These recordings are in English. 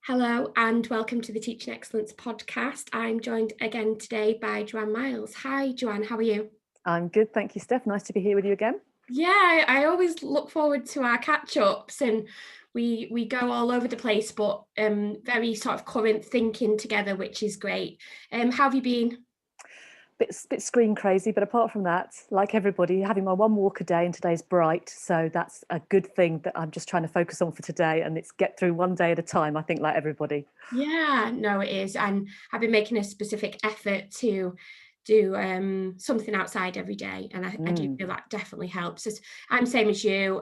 Hello and welcome to the Teaching Excellence podcast. I'm joined again today by Joanne Miles. Hi, Joanne, how are you? I'm good, thank you, Steph. Nice to be here with you again. Yeah, I always look forward to our catch-ups, and we go all over the place, but very sort of current thinking together, which is great. How have you been? Bit screen crazy, but apart from that, like everybody, having my one walk a day, and today's bright, so that's a good thing that I'm just trying to focus on for today, and it's get through one day at a time, I think, like everybody. Yeah, no, it is. And I've been making a specific effort to do something outside every day. And I do feel that definitely helps. I'm same as you,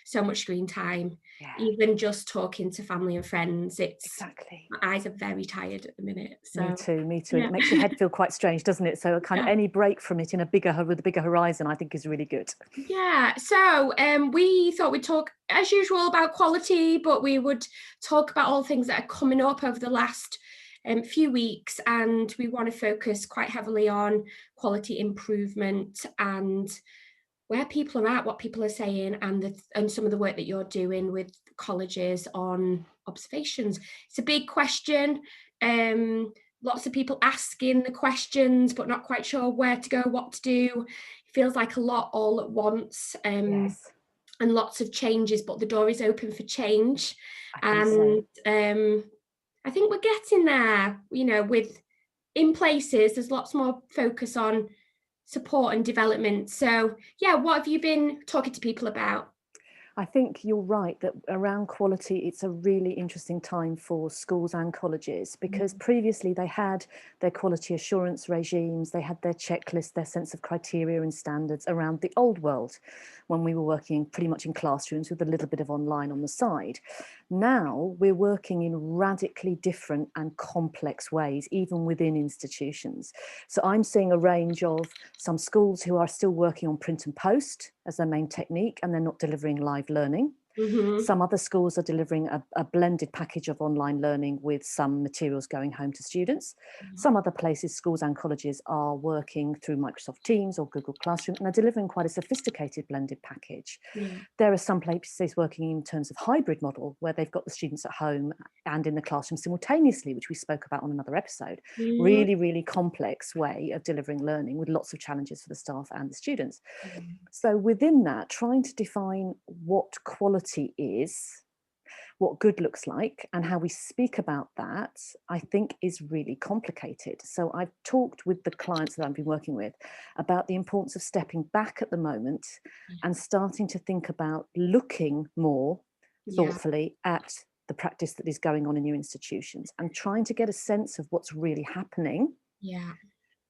so much screen time, Yeah, even just talking to family and friends. exactly. My eyes are very tired at the minute. Me So too, me too. And yeah. it makes your head feel quite strange, doesn't it? So kind of Yeah. any break from it with a bigger horizon, I think is really good. Yeah, so we thought we'd talk as usual about quality, but we would talk about all things that are coming up over the last few weeks, and we want to focus quite heavily on quality improvement and where people are at, what people are saying, and some of the work that you're doing with colleges on observations. It's a big question. Lots of people asking the questions, but not quite sure where to go, what to do. It feels like a lot all at once, Yes, and lots of changes, but the door is open for change. I think so. And I think we're getting there, with in places, there's lots more focus on support and development. So, yeah, what have you been talking to people about? I think you're right that around quality, it's a really interesting time for schools and colleges, because previously they had their quality assurance regimes, they had their checklist, their sense of criteria and standards around the old world, when we were working pretty much in classrooms with a little bit of online on the side. Now we're working in radically different and complex ways, even within institutions. So I'm seeing a range of some schools who are still working on print and post as their main technique, and they're not delivering live learning. Mm-hmm. Some other schools are delivering a blended package of online learning with some materials going home to students. Some other places, schools and colleges, are working through Microsoft Teams or Google Classroom, and are delivering quite a sophisticated blended package. Yeah. There are some places working in terms of hybrid model, where they've got the students at home and in the classroom simultaneously, which we spoke about on another episode. Mm-hmm. Really, really complex way of delivering learning with lots of challenges for the staff and the students. So within that, trying to define what quality is, what good looks like, and how we speak about that, I think is really complicated. So I've talked with the clients that I've been working with about the importance of stepping back at the moment and starting to think about looking more Yeah. thoughtfully at the practice that is going on in your institutions, and trying to get a sense of what's really happening, Yeah.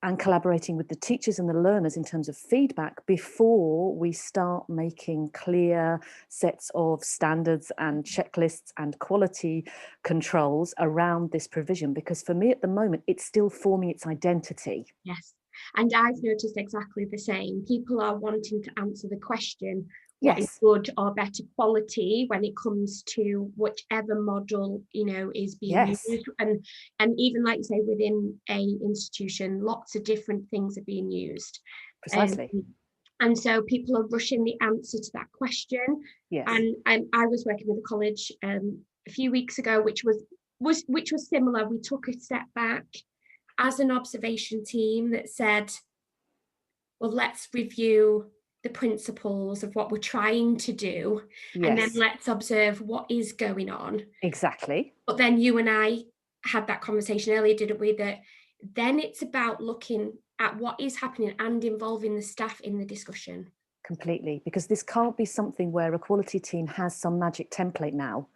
and collaborating with the teachers and the learners in terms of feedback before we start making clear sets of standards and checklists and quality controls around this provision. Because for me at the moment, it's still forming its identity. Yes. And I've noticed exactly the same. People are wanting to answer the question, what is Yes, good or better quality when it comes to whichever model, is being yes, used. And even like you say, within a institution, lots of different things are being used. Um, precisely. and so people are rushing the answer to that question. Yes, And I was working with a college a few weeks ago, which was similar. We took a step back as an observation team that said, well, let's review the principles of what we're trying to do, and then yes, let's observe what is going on. exactly. But then you and I had that conversation earlier, didn't we? That then it's about looking at what is happening and involving the staff in the discussion. Completely. Because this can't be something where a quality team has some magic template now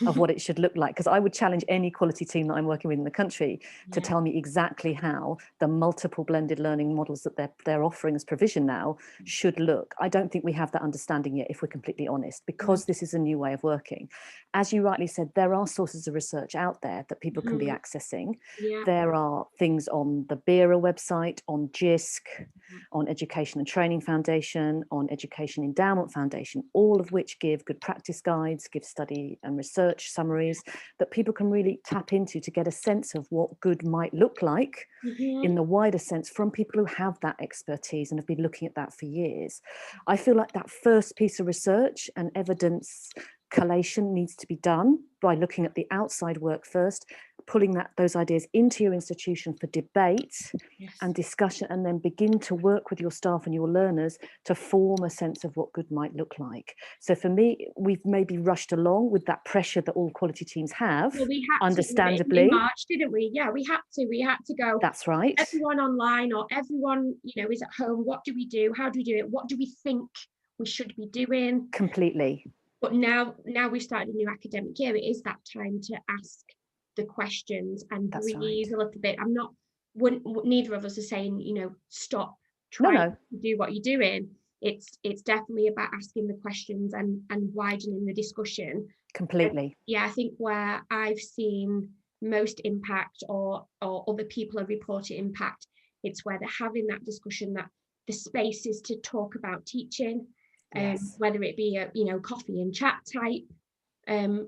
of what it should look like, because I would challenge any quality team that I'm working with in the country to Yeah. tell me exactly how the multiple blended learning models that they're offering as provision now should look. I don't think we have that understanding yet, if we're completely honest, No. because this is a new way of working. As you rightly said, there are sources of research out there that people can be Mhm. accessing. Yeah. There are things on the BERA website, on JISC, on Education and Training Foundation, on Education Endowment Foundation, all of which give good practice guides, give study and research summaries that people can really tap into to get a sense of what good might look like in Mhm. the wider sense from people who have that expertise and have been looking at that for years. I feel like that first piece of research and evidence collation needs to be done by looking at the outside work first, pulling those ideas into your institution for debate and discussion, and then begin to work with your staff and your learners to form a sense of what good might look like. So for me, we've maybe rushed along with that pressure that all quality teams have, well, we had understandably. in March, didn't we? Yeah, we had to go. That's right. Everyone online, or everyone, is at home. What do we do? How do we do it? What do we think we should be doing? Completely. But now we've started a new academic year. It is that time to ask the questions and breathe a little bit. Neither of us are saying, stop trying to do what you're doing. It's definitely about asking the questions and widening the discussion. Completely. I think where I've seen most impact, or other people have reported impact, it's where they're having that discussion, that the spaces to talk about teaching, whether it be a coffee and chat type, and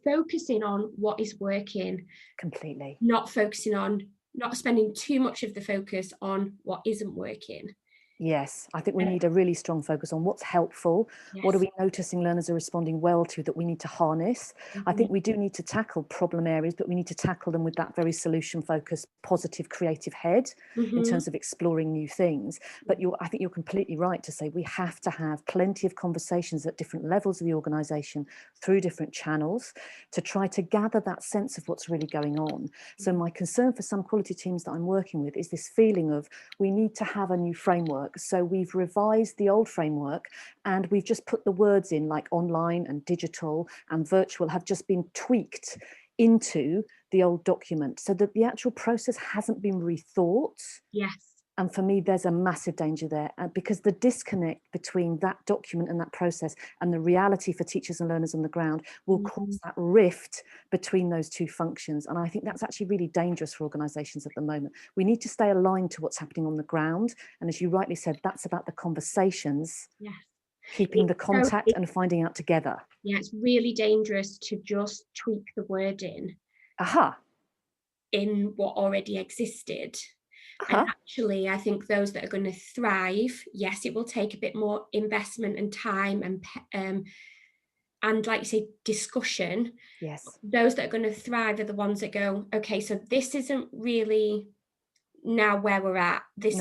focusing on what is working. Completely. Not spending too much of the focus on what isn't working. Yes, I think we need a really strong focus on what's helpful. Yes. What are we noticing learners are responding well to that we need to harness? I think we do need to tackle problem areas, but we need to tackle them with that very solution-focused, positive, creative head in terms of exploring new things. But I think you're completely right to say we have to have plenty of conversations at different levels of the organisation through different channels to try to gather that sense of what's really going on. So my concern for some quality teams that I'm working with is this feeling of we need to have a new framework. So we've revised the old framework and we've just put the words in, like online and digital and virtual have just been tweaked into the old document so that the actual process hasn't been rethought. Yes. And for me, there's a massive danger there because the disconnect between that document and that process and the reality for teachers and learners on the ground will cause that rift between those two functions. And I think that's actually really dangerous for organisations at the moment. We need to stay aligned to what's happening on the ground. And as you rightly said, that's about the conversations, keeping the contact and finding out together. Yeah, it's really dangerous to just tweak the wording in what already existed. And actually, I think those that are going to thrive, yes, it will take a bit more investment and time and like you say, discussion. Yes. Those that are going to thrive are the ones that go, okay, so this isn't really now where we're at, this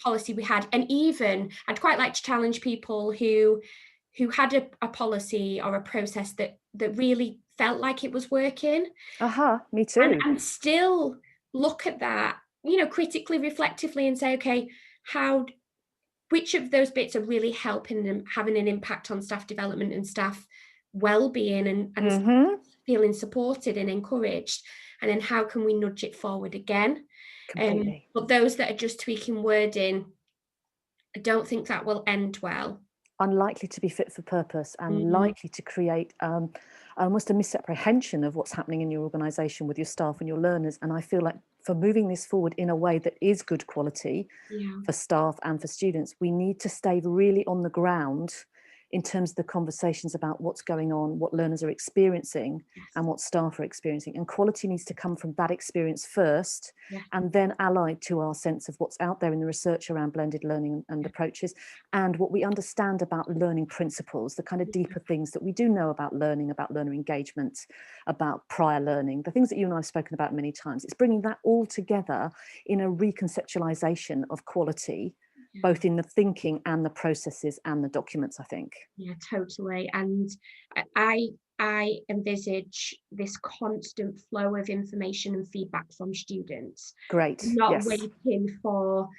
policy we had. And even I'd quite like to challenge people who had a policy or a process that really felt like it was working. Me too. And still look at that, critically, reflectively, and say, okay, which of those bits are really helping them, having an impact on staff development and staff well-being and feeling supported and encouraged, and then how can we nudge it forward again? But those that are just tweaking wording, I don't think that will end well. Unlikely to be fit for purpose and likely to create almost a misapprehension of what's happening in your organisation with your staff and your learners. And I feel like for moving this forward in a way that is good quality for staff and for students, we need to stay really on the ground in terms of the conversations about what's going on, what learners are experiencing and what staff are experiencing. And quality needs to come from that experience first and then allied to our sense of what's out there in the research around blended learning and approaches and what we understand about learning principles, the kind of deeper things that we do know about learning, about learner engagement, about prior learning, the things that you and I have spoken about many times. It's bringing that all together in a reconceptualization of quality, both in the thinking and the processes and the documents, I think. Yeah, totally. And I envisage this constant flow of information and feedback from students. Great. Not waiting for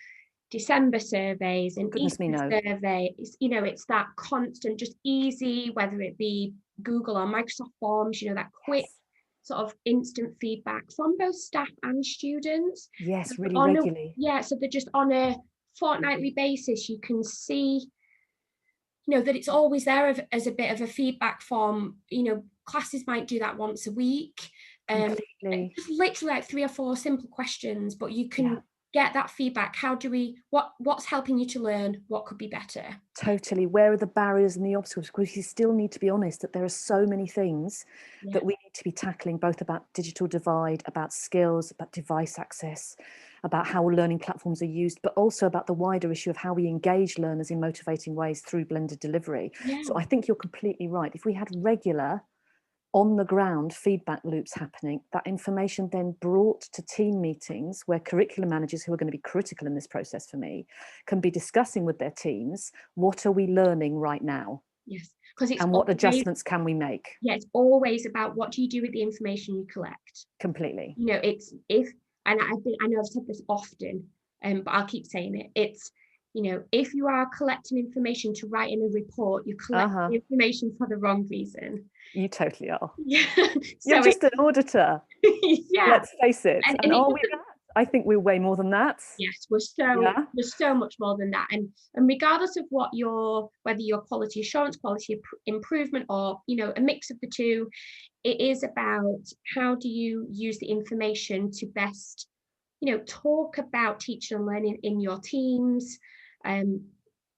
December surveys and Easter surveys. It's that constant, just easy, whether it be Google or Microsoft Forms, that quick sort of instant feedback from both staff and students. Yes, really regularly. So they're just on a fortnightly basis. You can see that it's always there as a bit of a feedback form. Classes might do that once a week, just literally like 3 or 4 simple questions, but you can get that feedback? How do we, what's helping you to learn? What could be better? Totally. Where are the barriers and the obstacles? Because you still need to be honest that there are so many things Yeah. that we need to be tackling, both about digital divide, about skills, about device access, about how learning platforms are used, but also about the wider issue of how we engage learners in motivating ways through blended delivery. Yeah. So I think you're completely right. If we had regular on the ground feedback loops happening, that information then brought to team meetings where curriculum managers, who are going to be critical in this process for me, can be discussing with their teams, what are we learning right now? Yes. Because it's And what always, adjustments can we make? yeah, it's always about what do you do with the information you collect? Completely. You know, it's if, and I know I've said this often, but I'll keep saying it. It's, you know, if you are collecting information to write in a report, you collect the information for the wrong reason. You totally are. Yeah. You're So just an auditor. yeah. Let's face it. And it are we doesn't, that? I think we're way more than that. yes, Yeah. we're so much more than that. And regardless of what your, whether your quality assurance, quality improvement, or, you know, a mix of the two, it is about how do you use the information to best, you know, talk about teaching and learning in your teams,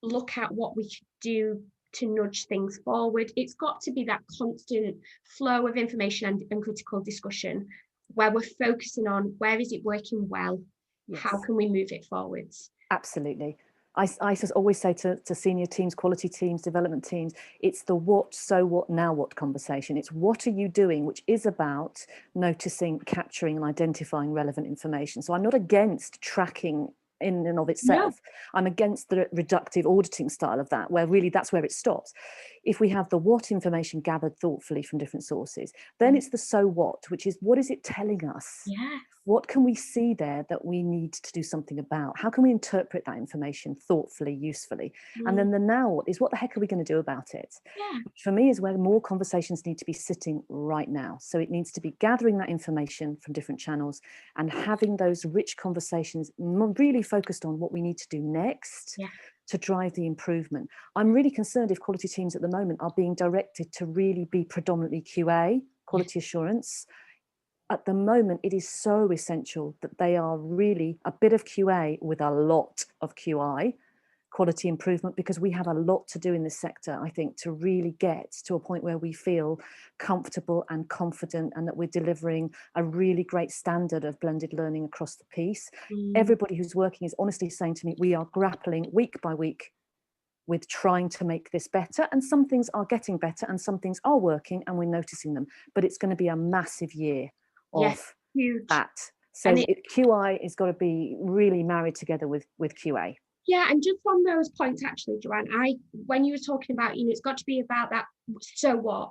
look at what we could do to nudge things forward. It's got to be that constant flow of information and critical discussion where we're focusing on where is it working well, Yes. how can we move it forwards? Absolutely. I always say to senior teams, quality teams, development teams, it's the what, so what, now what conversation. It's what are you doing, which is about noticing, capturing and identifying relevant information. So I'm not against tracking in and of itself. No. I'm against the reductive auditing style of that, where really that's where it stops. If we have the what information gathered thoughtfully from different sources, then it's the so what, which is what is it telling us? Yeah. What can we see there that we need to do something about? How can we interpret that information thoughtfully, usefully? And then the now what is what the heck are we going to do about it? Yeah. Which for me is where more conversations need to be sitting right now. So it needs to be gathering that information from different channels and having those rich conversations really focused on what we need to do next. Yeah. To drive the improvement. I'm really concerned if quality teams at the moment are being directed to really be predominantly QA, quality assurance. At the moment, it is so essential that they are really a bit of QA with a lot of QI, quality improvement, because we have a lot to do in this sector, I think, to really get to a point where we feel comfortable and confident and that we're delivering a really great standard of blended learning across the piece. Everybody who's working is honestly saying to me, we are grappling week by week with trying to make this better, and some things are getting better and some things are working and we're noticing them, but it's going to be a massive year of that. So QI has got to be really married together with QA. Yeah, and just on those points, actually, Joanne, when you were talking about, you know, it's got to be about that, so what?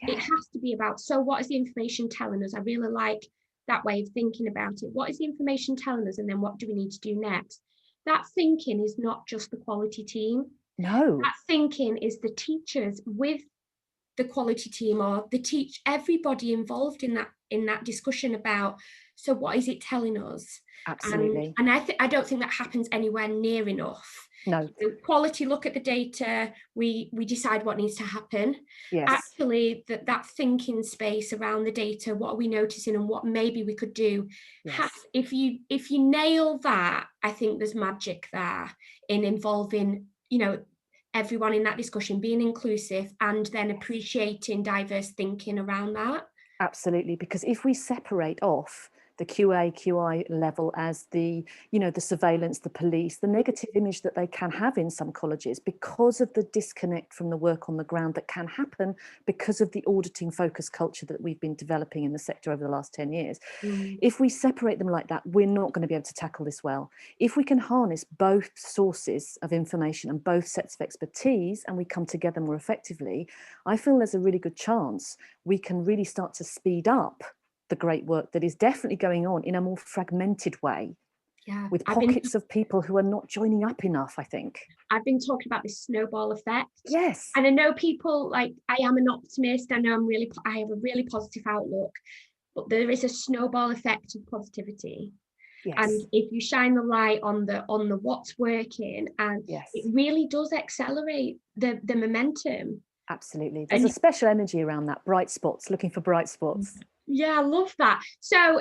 Yeah. It has to be about, so what is the information telling us? I really like that way of thinking about it. What is the information telling us? And then what do we need to do next? That thinking is not just the quality team. No. That thinking is the teachers with the quality team, or everybody involved in that discussion about, so what is it telling us? Absolutely. And I don't think that happens anywhere near enough. No. So quality look at the data, we decide what needs to happen. Yes. Actually, that thinking space around the data, what are we noticing and what maybe we could do? Yes. If you nail that, I think there's magic there in involving, you know, everyone in that discussion, being inclusive and then appreciating diverse thinking around that. Absolutely, because if we separate off the QA, QI level as the, you know, the surveillance, the police, the negative image that they can have in some colleges because of the disconnect from the work on the ground that can happen because of the auditing focus culture that we've been developing in the sector over the last 10 years. If we separate them like that, we're not going to be able to tackle this well. If we can harness both sources of information and both sets of expertise and we come together more effectively, I feel there's a really good chance we can really start to speed up the great work that is definitely going on in a more fragmented way, with pockets of people who are not joining up enough, I think. I've been talking about this snowball effect. Yes. And I know people, like, I am an optimist. I know I have a really positive outlook, but there is a snowball effect of positivity. Yes. And if you shine the light on the what's working, and it really does accelerate the momentum. Absolutely. There's a special energy around that, bright spots, looking for bright spots. Yeah, I love that. So,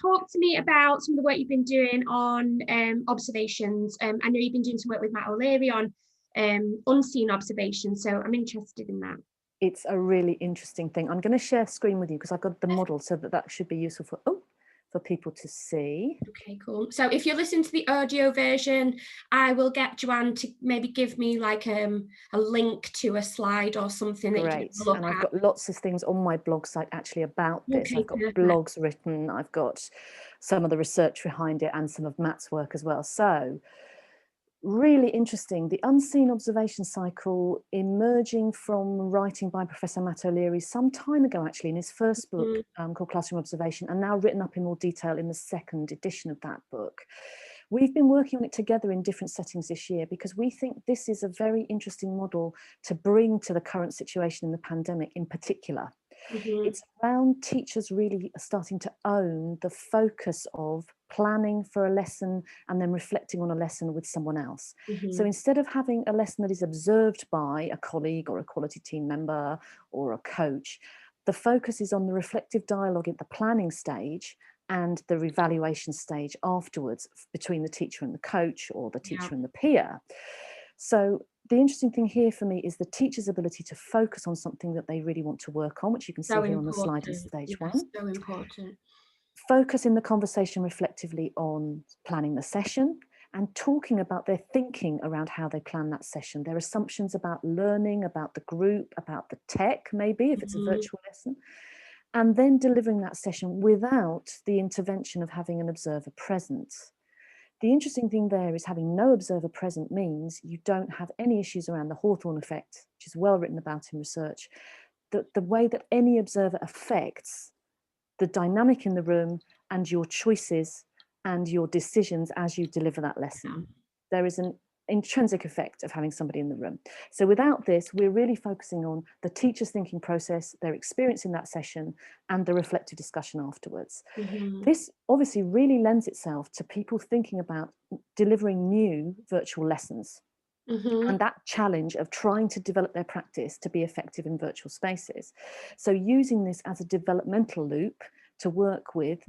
talk to me about some of the work you've been doing on observations. I know you've been doing some work with Matt O'Leary on unseen observations, so I'm interested in that. It's a really interesting thing. I'm going to share screen with you because I've got the model, so that should be useful for people to see. Okay, cool. So if you're listening to the audio version, I will get Joanne to maybe give me like a link to a slide or something that you can Great. look And I've at. got lots of things on my blog site actually about this. Okay, I've got perfect. blogs written, I've got some of the research behind it and some of Matt's work as well. So really interesting. The unseen observation cycle emerging from writing by Professor Matt O'Leary some time ago, actually, in his first book called Classroom Observation, and now written up in more detail in the second edition of that book. We've been working on it together in different settings this year because we think this is a very interesting model to bring to the current situation in the pandemic in particular. It's around teachers really starting to own the focus of planning for a lesson and then reflecting on a lesson with someone else. So instead of having a lesson that is observed by a colleague or a quality team member or a coach, the focus is on the reflective dialogue at the planning stage and the evaluation stage afterwards between the teacher and the coach or the teacher and the peer. So the interesting thing here for me is the teacher's ability to focus on something that they really want to work on, which you can see So here on the slide in important. stage Yes, one. so important. Focus in the conversation reflectively on planning the session and talking about their thinking around how they plan that session, their assumptions about learning, about the group, about the tech, maybe if it's a virtual lesson, and then delivering that session without the intervention of having an observer present. The interesting thing there is having no observer present means you don't have any issues around the Hawthorne effect, which is well written about in research, that the way that any observer affects the dynamic in the room and your choices and your decisions as you deliver that lesson. There is an intrinsic effect of having somebody in the room. So without this, we're really focusing on the teacher's thinking process, their experience in that session, and the reflective discussion afterwards. This obviously really lends itself to people thinking about delivering new virtual lessons. And that challenge of trying to develop their practice to be effective in virtual spaces. So using this as a developmental loop to work with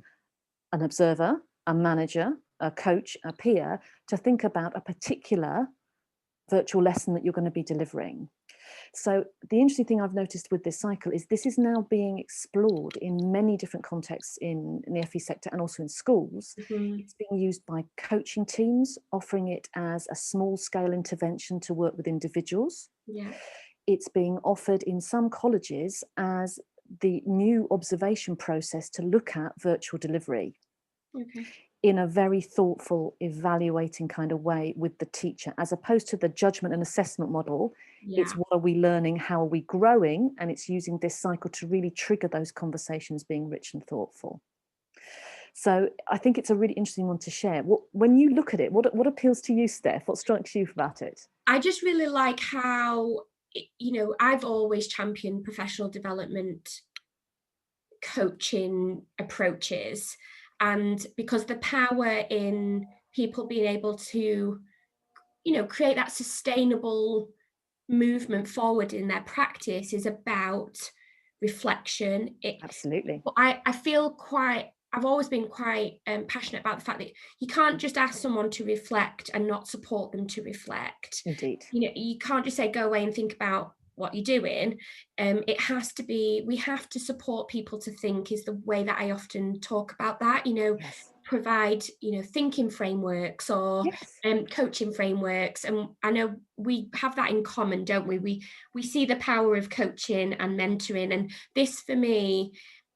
an observer, a manager, a coach, a peer, to think about a particular virtual lesson that you're going to be delivering. So the interesting thing I've noticed with this cycle is this is now being explored in many different contexts in the FE sector and also in schools. It's being used by coaching teams, offering it as a small scale intervention to work with individuals. Yeah. It's being offered in some colleges as the new observation process to look at virtual delivery. Okay. In a very thoughtful, evaluating kind of way with the teacher, as opposed to the judgment and assessment model. Yeah. It's what are we learning, how are we growing, and it's using this cycle to really trigger those conversations being rich and thoughtful. So I think it's a really interesting one to share. When you look at it, what appeals to you, Stef? What strikes you about it? I just really like how, I've always championed professional development coaching approaches, and because the power in people being able to create that sustainable movement forward in their practice is about reflection. Absolutely. I feel I've always been quite passionate about the fact that you can't just ask someone to reflect and not support them to reflect. Indeed. You can't just say go away and think about what you're doing. It has to be, we have to support people to think, is the way that I often talk about that. Yes. Provide thinking frameworks or Yes. coaching frameworks, and I know we have that in common, don't we see the power of coaching and mentoring, and this for me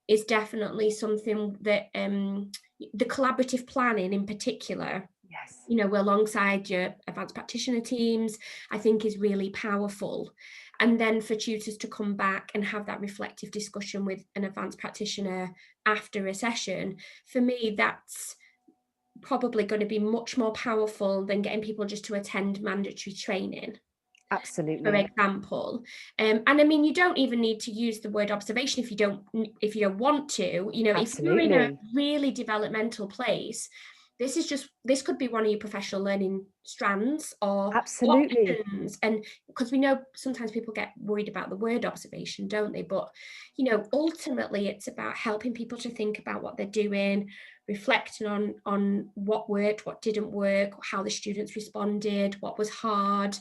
is definitely something that the collaborative planning in particular, Yes. alongside your advanced practitioner teams, I think is really powerful. And then for tutors to come back and have that reflective discussion with an advanced practitioner after a session, for me, that's probably going to be much more powerful than getting people just to attend mandatory training, for Absolutely. example. And I mean, you don't even need to use the word observation if you don't want to. If you're in a Absolutely. really developmental place, this could be one of your professional learning strands, or what Absolutely. happens. And because we know sometimes people get worried about the word observation, don't they? But ultimately it's about helping people to think about what they're doing, reflecting on what worked, what didn't work, how the students responded, what was hard,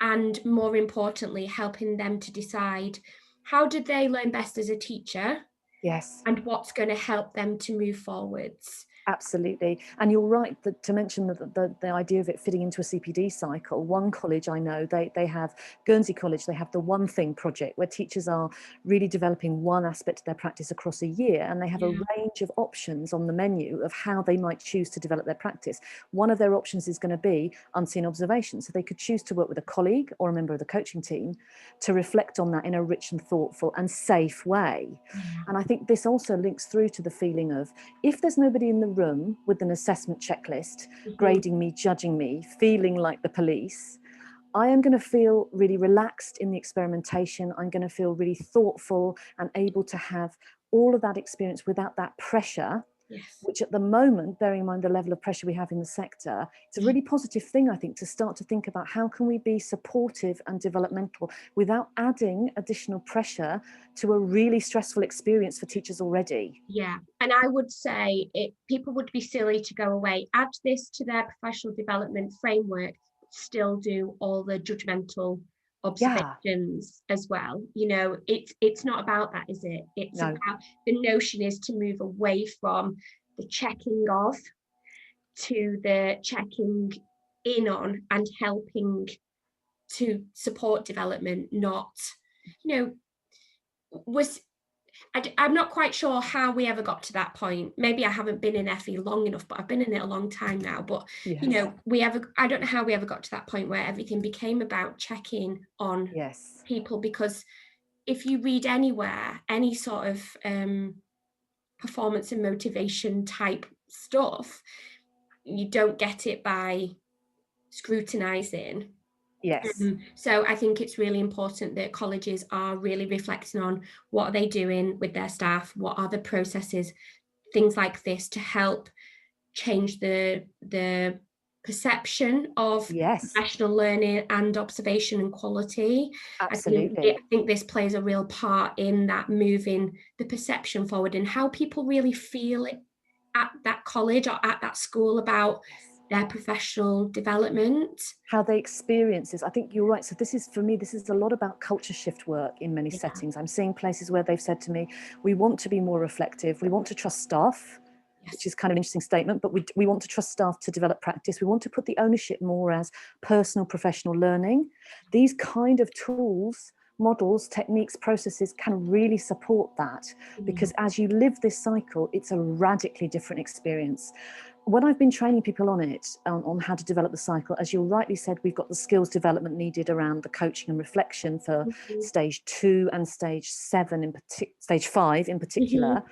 and more importantly, helping them to decide how did they learn best as a teacher Yes. and what's going to help them to move forwards. Absolutely. And you're right that to mention the idea of it fitting into a CPD cycle. One college I know, they have, Guernsey College, they have the One Thing project where teachers are really developing one aspect of their practice across a year, and they have a Yeah. range of options on the menu of how they might choose to develop their practice. One of their options is going to be unseen observation. So they could choose to work with a colleague or a member of the coaching team to reflect on that in a rich and thoughtful and safe way. Yeah. And I think this also links through to the feeling of, if there's nobody in the room with an assessment checklist, Mhm. grading me, judging me, feeling like the police, I am going to feel really relaxed in the experimentation. I'm going to feel really thoughtful and able to have all of that experience without that pressure, Yes. which at the moment, bearing in mind the level of pressure we have in the sector, it's a Yeah. really positive thing, I think, to start to think about how can we be supportive and developmental without adding additional pressure to a really stressful experience for teachers already. Yeah. And I would say people would be silly to go away, add this to their professional development framework, still do all the judgmental Yeah, observations as well. It's not about that, is it? It's no, about, the notion is to move away from the checking of to the checking in on and helping to support development, not, you know, was I'm not quite sure how we ever got to that point. Maybe I haven't been in FE long enough, but I've been in it a long time now. But yes, I don't know how we ever got to that point where everything became about checking on yes, people. Because if you read anywhere, any sort of performance and motivation type stuff, you don't get it by scrutinizing. yes, So I think it's really important that colleges are really reflecting on what are they doing with their staff, what are the processes, things like this, to help change the perception of yes, professional learning and observation and quality. I absolutely. think this plays a real part in that, moving the perception forward and how people really feel it at that college or at that school about Yes. their professional development. How they experience this. I think you're right. So this is, for me, this is a lot about culture shift work in many Yeah. settings. I'm seeing places where they've said to me, we want to be more reflective. We want to trust staff, which Yes. is kind of an interesting statement, but we want to trust staff to develop practice. We want to put the ownership more as personal professional learning. These kind of tools, models, techniques, processes can really support that, Yeah. because as you live this cycle, it's a radically different experience. When I've been training people on it, on how to develop the cycle, as you rightly said, we've got the skills development needed around the coaching and reflection for Mhm. stage 2 and stage 7 stage 5 in Mhm. particular,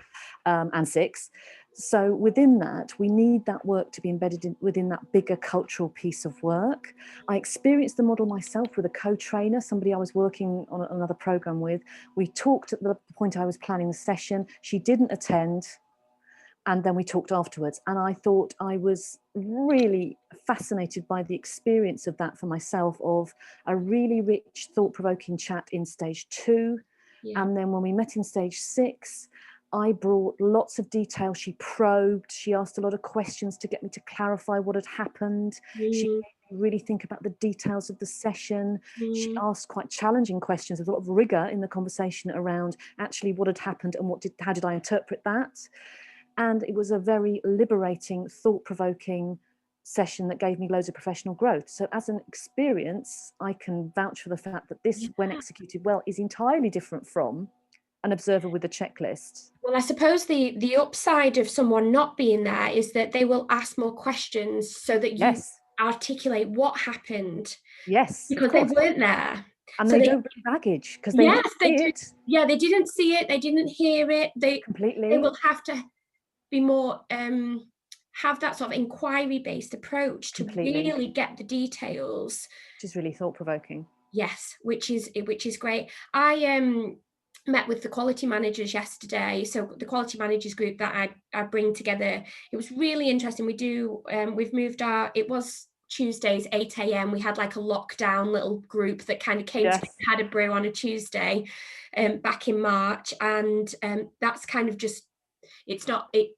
and 6. So within that, we need that work to be embedded within that bigger cultural piece of work. I experienced the model myself with a co-trainer, somebody I was working on another program with. We talked at the point I was planning the session. She didn't attend. And then we talked afterwards. And I thought I was really fascinated by the experience of that for myself, of a really rich, thought-provoking chat in stage 2. Yeah. And then when we met in stage 6, I brought lots of detail. She probed, she asked a lot of questions to get me to clarify what had happened. She Mm. made me really think about the details of the session. She Mm. asked quite challenging questions with a lot of rigor in the conversation around actually what had happened and how did I interpret that. And it was a very liberating, thought-provoking session that gave me loads of professional growth. So as an experience, I can vouch for the fact that this, when Yeah. executed well, is entirely different from an observer with a checklist. Well, I suppose the upside of someone not being there is that they will ask more questions so that you Yes, articulate what happened, yes, of because they course. weren't there. And So they they, don't bring baggage because they yes, didn't they see did. it Yeah, they didn't see it, they didn't hear it. They completely, will have to be more have that sort of inquiry based approach to completely, really get the details. which is really thought-provoking. Yes, which is great. I met with the quality managers yesterday. So the quality managers group that I bring together, it was really interesting. We've moved it was Tuesdays, 8 a.m. We had like a lockdown little group that kind of came together, had a brew on a Tuesday back in March. And that's kind of just,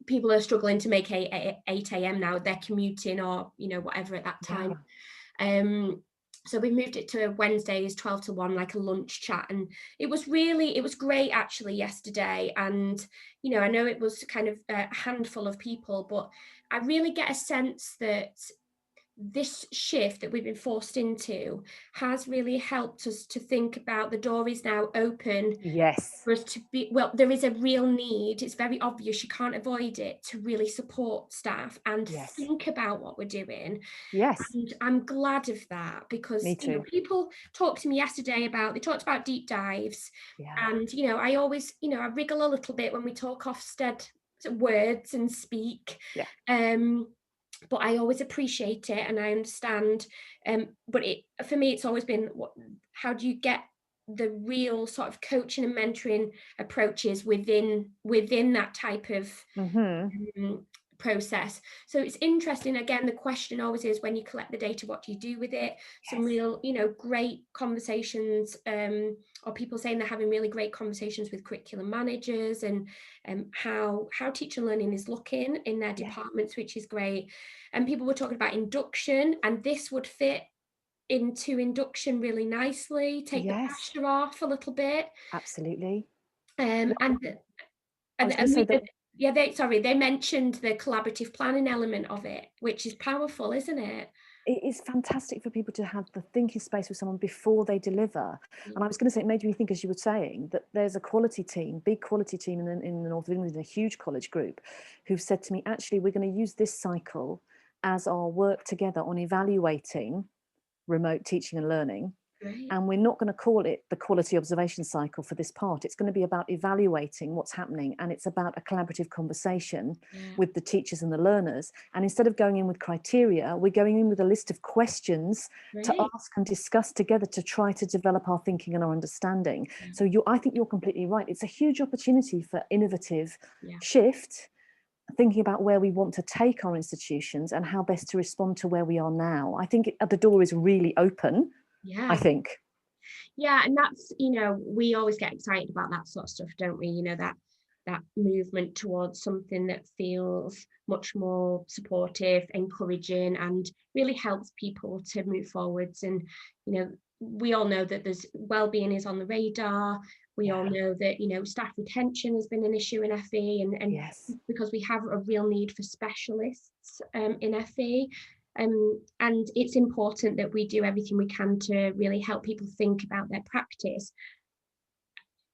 people are struggling to make 8 a.m. now. They're commuting or, whatever at that time. So we moved it to Wednesdays, 12 to 1, like a lunch chat. And it was great actually yesterday. And, I know it was kind of a handful of people, but I really get a sense that this shift that we've been forced into has really helped us to think about the door is now open. Yes. For us to be, well, there is a real need. It's very obvious, you can't avoid it, to really support staff and think about what we're doing. Yes. And I'm glad of that, because people talked to me yesterday they talked about deep dives. And I always, I wriggle a little bit when we talk Ofsted words and speak. But I always appreciate it and I understand. But for me, it's always been, how do you get the real sort of coaching and mentoring approaches within that type of process? So it's interesting. Again, the question always is, when you collect the data, what do you do with it? Some real, great conversations, or people saying they're having really great conversations with curriculum managers, and how teacher learning is looking in their departments, which is great. And people were talking about induction, and this would fit into induction really nicely, take the pressure off a little bit. Absolutely. They mentioned the collaborative planning element of it, which is powerful, isn't it? It is fantastic for people to have the thinking space with someone before they deliver. And I was going to say, it made me think, as you were saying, that there's a quality team, big quality team in the north of England, a huge college group, who've said to me, actually, we're going to use this cycle as our work together on evaluating remote teaching and learning. Right. And we're not going to call it the quality observation cycle for this part. It's going to be about evaluating what's happening, and it's about a collaborative conversation with the teachers and the learners. And instead of going in with criteria, we're going in with a list of questions to ask and discuss together to try to develop our thinking and our understanding. So I think you're completely right. It's a huge opportunity for innovative shift, thinking about where we want to take our institutions and how best to respond to where we are now. I think the door is really open. I think. Yeah, and that's, we always get excited about that sort of stuff, don't we? That movement towards something that feels much more supportive, encouraging, and really helps people to move forwards. And, we all know that there's well-being is on the radar. We all know that, staff retention has been an issue in FE, and because we have a real need for specialists in FE. And it's important that we do everything we can to really help people think about their practice.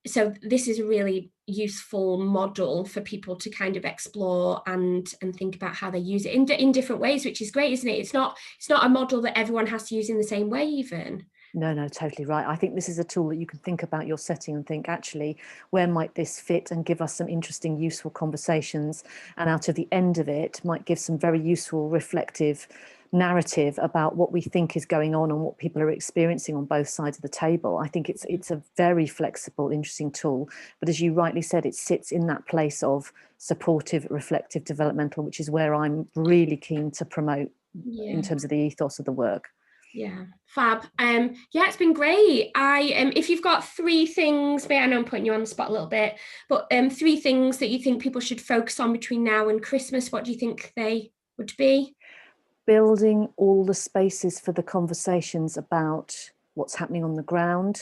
So this is a really useful model for people to kind of explore and think about how they use it in different ways, which is great, isn't it? It's not a model that everyone has to use in the same way even. No, totally right. I think this is a tool that you can think about your setting and think, actually, where might this fit, and give us some interesting, useful conversations. And out of the end of it might give some very useful, reflective narrative about what we think is going on and what people are experiencing on both sides of the table. I think it's a very flexible, interesting tool. But as you rightly said, it sits in that place of supportive, reflective, developmental, which is where I'm really keen to promote in terms of the ethos of the work. Yeah, fab. It's been great. If you've got 3 things, I know I'm putting you on the spot a little bit, but 3 things that you think people should focus on between now and Christmas, what do you think they would be? Building all the spaces for the conversations about what's happening on the ground.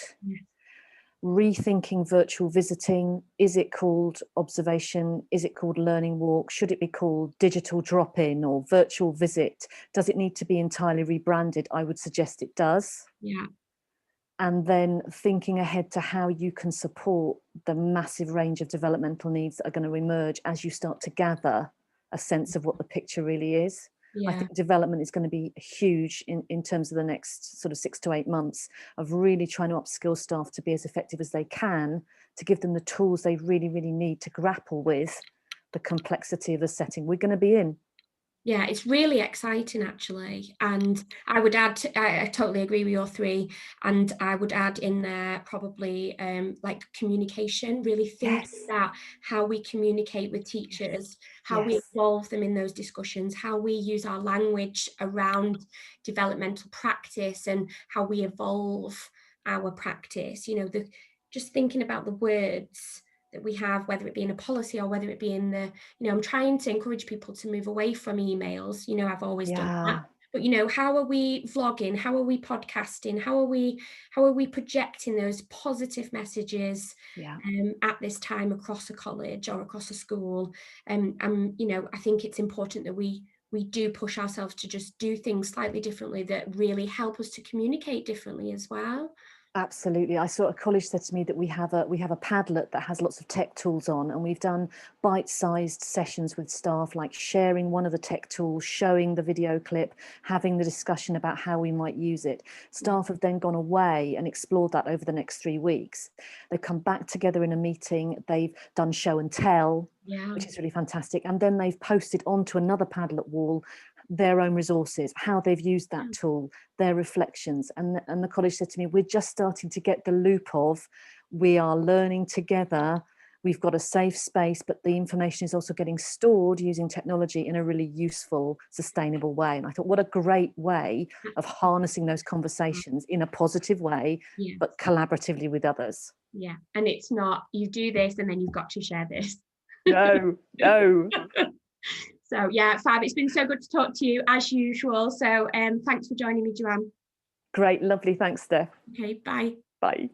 Rethinking virtual visiting. Is it called observation? Is it called learning walk? Should it be called digital drop-in or virtual visit? Does it need to be entirely rebranded? I would suggest it does. Yeah. And then thinking ahead to how you can support the massive range of developmental needs that are going to emerge as you start to gather a sense of what the picture really is. I think development is going to be huge in terms of the next sort of 6 to 8 months of really trying to upskill staff to be as effective as they can, to give them the tools they really, really need to grapple with the complexity of the setting we're going to be in. Yeah, it's really exciting actually. And I would add, I totally agree with your three. And I would add in there probably like communication, really thinking Yes, about how we communicate with yes, teachers, how we yes, involve them in those discussions, how we use our language around developmental practice and how we evolve our practice. Just thinking about the words that we have, whether it be in a policy or whether it be in the, I'm trying to encourage people to move away from emails. I've always done that. yeah, But how are we vlogging? How are we podcasting? How are we projecting those positive messages yeah. at this time across a college or across a school? I think it's important that we do push ourselves to just do things slightly differently that really help us to communicate differently as well. Absolutely. I saw a college said to me that we have a Padlet that has lots of tech tools on, and we've done bite-sized sessions with staff, like sharing one of the tech tools, showing the video clip, having the discussion about how we might use it. Yeah. Staff have then gone away and explored that over the next 3 weeks. They've come back together in a meeting. They've done show and tell, Yeah. which is really fantastic. And then they've posted onto another Padlet wall their own resources, how they've used that tool, their reflections. And the college said to me, we're just starting to get the loop of, we are learning together, we've got a safe space, but the information is also getting stored using technology in a really useful, sustainable way. And I thought, what a great way of harnessing those conversations in a positive way, Yeah. but collaboratively with others. Yeah. And it's not, you do this and then you've got to share this. No, no. So yeah, Fab, it's been so good to talk to you as usual. So thanks for joining me, Joanne. Great, lovely. Thanks, Steph. Okay, bye. Bye.